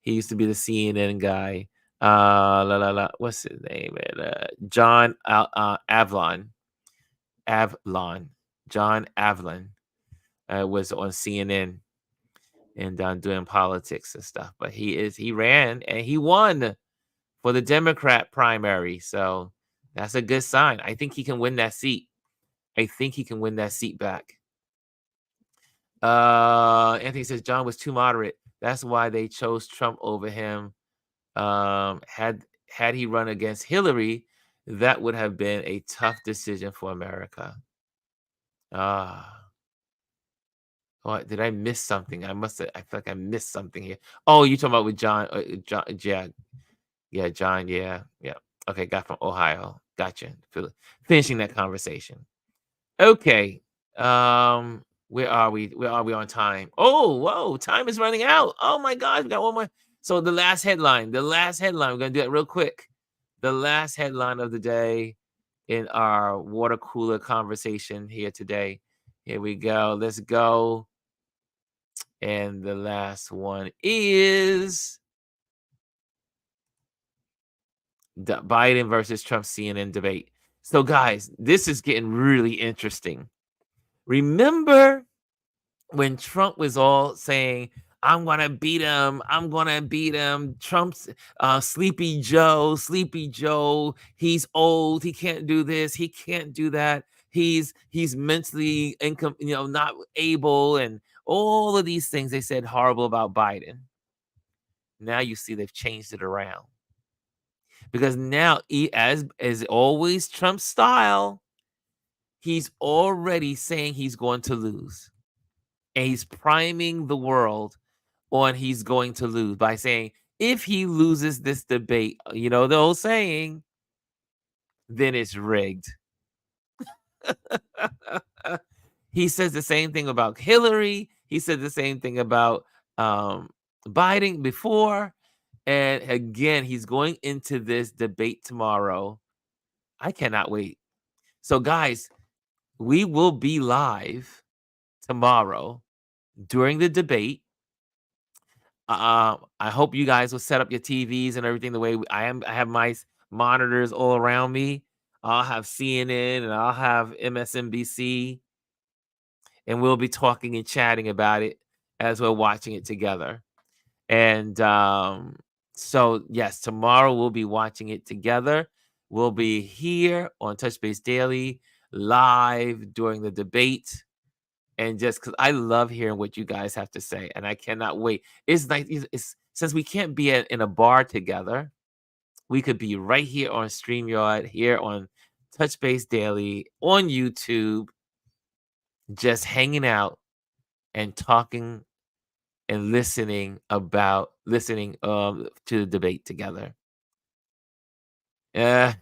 He used to be the CNN guy. What's his name? John Avlon. Avlon. John Avlon was on CNN and doing politics and stuff. But he ran and he won for the Democrat primary. So that's a good sign. I think he can win that seat. I think he can win that seat back. Anthony says John was too moderate. That's why they chose Trump over him. Had he run against Hillary, that would have been a tough decision for America. Ah, oh, did I miss something? I must have. I feel like I missed something here. Oh, you talking about with John? John, yeah, John, yeah. Okay, got from Ohio. Gotcha. Finishing that conversation. Okay. Where are we? Where are we on time? Oh, whoa, time is running out. Oh my God, we got one more. So the last headline. We're gonna do it real quick. The last headline of the day in our water cooler conversation here today. Here we go. Let's go. And the last one is the Biden versus Trump CNN debate. So, guys, this is getting really interesting. Remember when Trump was all saying, I'm gonna beat him, I'm gonna beat him. Trump's Sleepy Joe, he's old, he can't do this, he can't do that, he's mentally not able, and all of these things they said horrible about Biden. Now you see they've changed it around. Because now, as always, Trump's style, he's already saying he's going to lose. And he's priming the world on he's going to lose by saying, if he loses this debate, you know the old saying, then it's rigged. He says the same thing about Hillary. He said the same thing about um, Biden before. And again, he's going into this debate tomorrow. I cannot wait. So, guys, we will be live tomorrow during the debate. I hope you guys will set up your TVs and everything the way I am. I have my monitors all around me. I'll have CNN and I'll have MSNBC, and we'll be talking and chatting about it as we're watching it together. And so, yes, tomorrow we'll be watching it together. We'll be here on Touch Base Daily live during the debate. And just because I love hearing what you guys have to say, and I cannot wait. It's like it's since we can't be in a bar together, we could be right here on StreamYard, here on Touch Base Daily, on YouTube, just hanging out and talking and listening to the debate together. Yeah.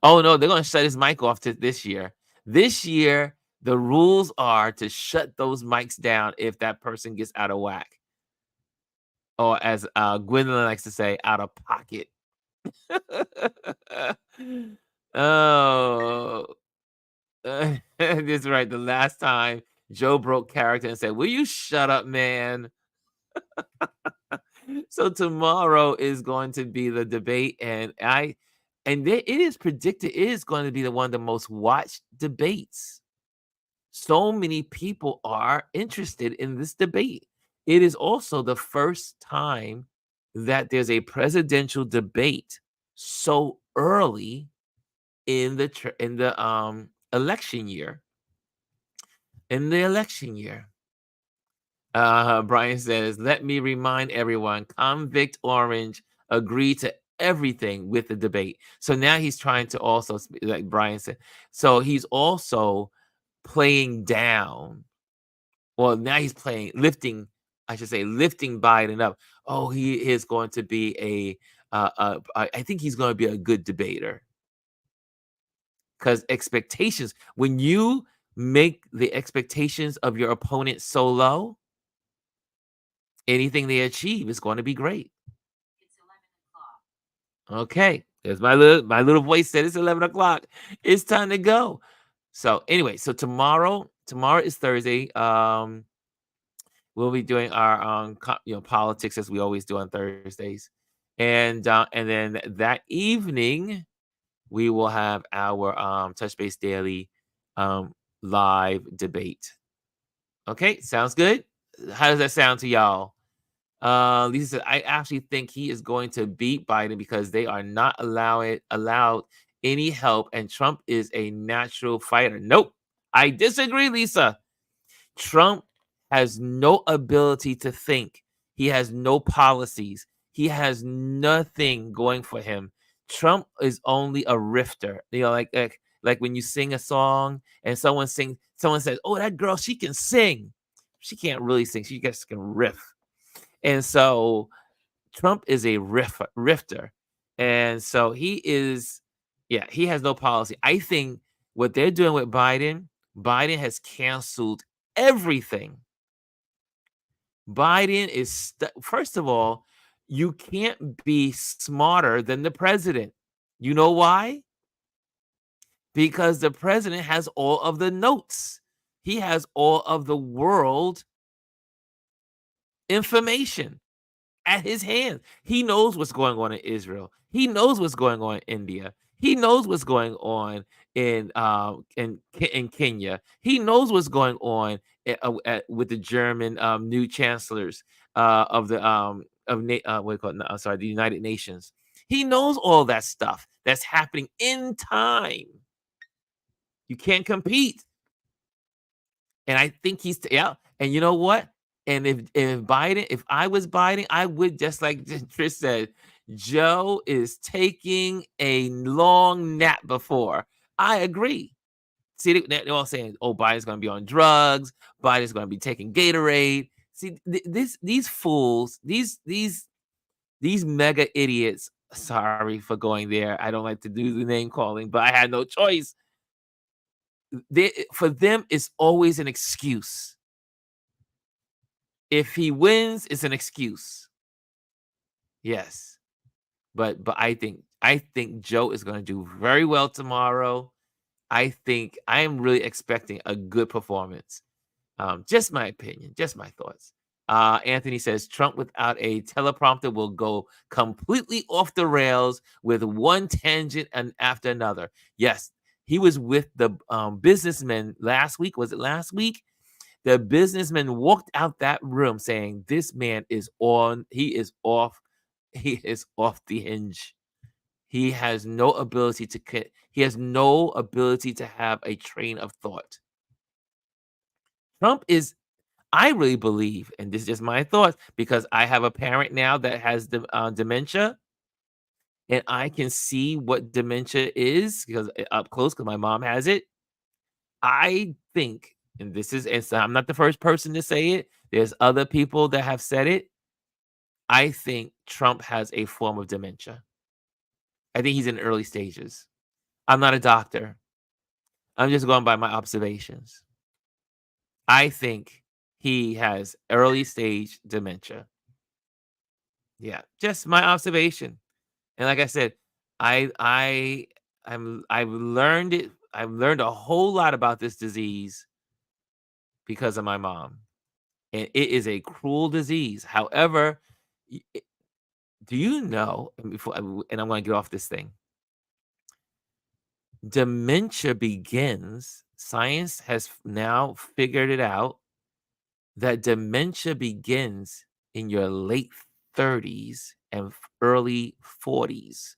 Oh no, they're gonna shut his mic off this year. This year, the rules are to shut those mics down if that person gets out of whack. Or as Gwendolyn likes to say, out of pocket. Oh, that's right. The last time Joe broke character and said, "Will you shut up, man?" So tomorrow is going to be the debate, it is predicted it is going to be one of the most watched debates. So many people are interested in this debate. It is also the first time that there's a presidential debate so early in the election year. In the election year. Brian says, let me remind everyone, Convict Orange agreed to everything with the debate. So now he's trying to also, like Brian said, so he's also playing down. Well, now he's lifting Biden up. Oh, he is going to be I think he's going to be a good debater. Because expectations, when you make the expectations of your opponent so low, anything they achieve is going to be great. It's 11 o'clock. Okay. There's my little voice said it's 11 o'clock. It's time to go. So anyway, so tomorrow is Thursday. We'll be doing our politics as we always do on Thursdays. And then that evening we will have our Touch Base Daily live debate. Okay, sounds good. How does that sound to y'all? Lisa said, I actually think he is going to beat Biden because they are not allowed any help, and Trump is a natural fighter. Nope, I disagree, Lisa. Trump has no ability to think. He has no policies. He has nothing going for him. Trump is only a rifter. You know, like when you sing a song and someone says, "Oh, that girl, she can sing." She can't really sing. She just can riff. And so Trump is a rifter. And so he has no policy. I think what they're doing with Biden has canceled everything. Biden is, first of all, you can't be smarter than the president. You know why? Because the president has all of the notes. He has all of the world information at his hands. He knows what's going on in Israel. He knows what's going on in India. He knows what's going on in Kenya. He knows what's going on with the German new chancellors of the the United Nations. He knows all that stuff that's happening in time. You can't compete. And I think and you know what? And if I was Biden, I would, just like Trish said, Joe is taking a long nap before. I agree. See, they're all saying, "Oh, Biden's gonna be on drugs. Biden's gonna be taking Gatorade." See, these fools, these mega idiots. Sorry for going there. I don't like to do the name calling, but I had no choice. For them, it's always an excuse. If he wins, it's an excuse. Yes, but I think Joe is going to do very well tomorrow. I am really expecting a good performance. Just my opinion, just my thoughts. Anthony says Trump without a teleprompter will go completely off the rails with one tangent and after another. Yes, he was with the businessmen last week. Was it last week? The businessman walked out that room saying, "This man is on. He is off. He is off the hinge. He has no ability to. He has no ability to have a train of thought." Trump is I really believe, and this is just my thoughts, because I have a parent now that has dementia, and I can see what dementia is because up close, because my mom has it. I think, and so I'm not the first person to say it. There's other people that have said it. I think Trump has a form of dementia. I think he's in early stages. I'm not a doctor. I'm just going by my observations. I think he has early stage dementia. Yeah, just my observation. And like I said, I've learned it. I've learned a whole lot about this disease because of my mom. And it is a cruel disease. However, do you know, and I'm going to get off this thing. Dementia begins, science has now figured it out that dementia begins in your late 30s and early 40s.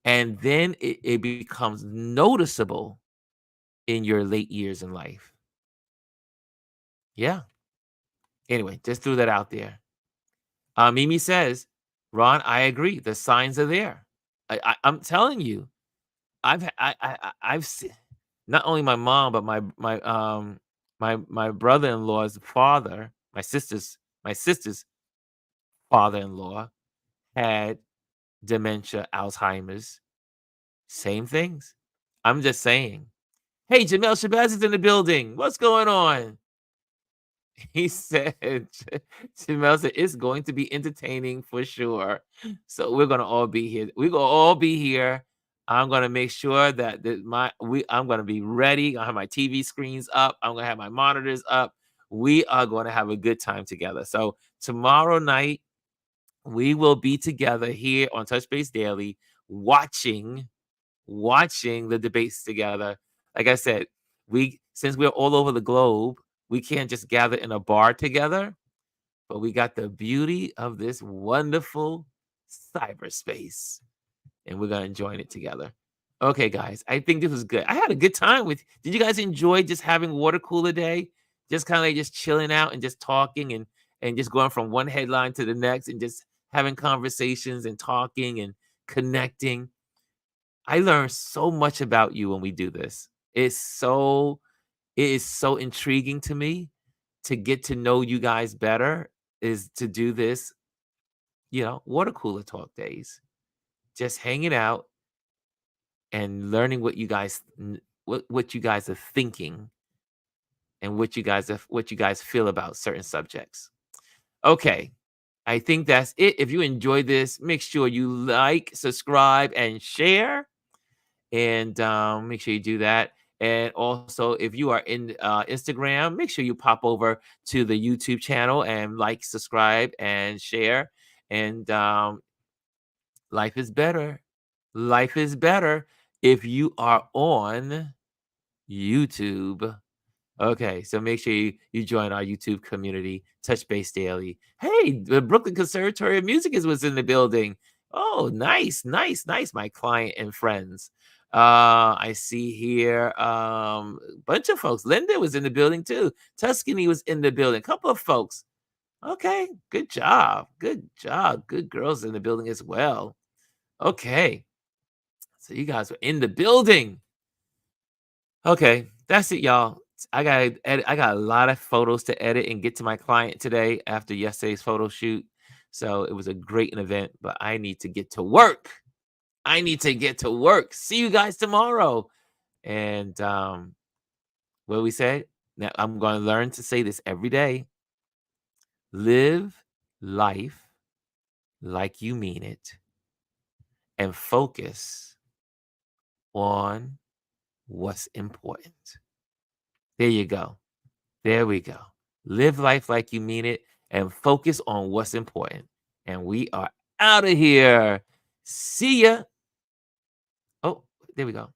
And then it becomes noticeable in your late years in life. Yeah. Anyway, just threw that out there. Mimi says, Ron, I agree. The signs are there. I'm telling you, I've seen not only my mom, but my brother-in-law's father, my sister's father-in-law had dementia, Alzheimer's, same things. I'm just saying. Hey, Jamel Shabazz is in the building. What's going on? He said, Jamel said, it's going to be entertaining for sure. So we're gonna all be here. We're gonna all be here. I'm gonna make sure I'm gonna be ready. I have my TV screens up. I'm gonna have my monitors up. We are going to have a good time together. So tomorrow night, we will be together here on Touch Base Daily, watching the debates together. Like I said, since we're all over the globe, we can't just gather in a bar together, but we got the beauty of this wonderful cyberspace, and we're gonna join it together. Okay, guys, I think this was good. I had a good time with. Did you guys enjoy just having water cooler day? Just kind of like just chilling out and just talking and just going from one headline to the next and just having conversations and talking and connecting. I learned so much about you when we do this. It is so intriguing to me to get to know you guys better, is to do this, water cooler talk days. Just hanging out and learning what you guys are thinking and what you guys feel about certain subjects. Okay. I think that's it. If you enjoyed this, make sure you like, subscribe, and share. And make sure you do that. And also, if you are in Instagram, make sure you pop over to the YouTube channel and like, subscribe, and share. And life is better. Life is better if you are on YouTube. Okay, so make sure you join our YouTube community, Touch Base Daily. Hey, the Brooklyn Conservatory of Music was in the building. Oh, nice, nice, nice, my client and friends. I see here a bunch of folks. Linda was in the building too. Tuscany was in the building. A couple of folks. Okay, good job. Good job. Good girls in the building as well. Okay. So you guys were in the building. Okay, that's it, y'all. I got a lot of photos to edit and get to my client today after yesterday's photo shoot. So it was a great event, but I need to get to work. I need to get to work. See you guys tomorrow. And what we said? Now I'm going to learn to say this every day. Live life like you mean it and focus on what's important. There you go. There we go. Live life like you mean it and focus on what's important. And we are out of here. See ya. Oh, there we go.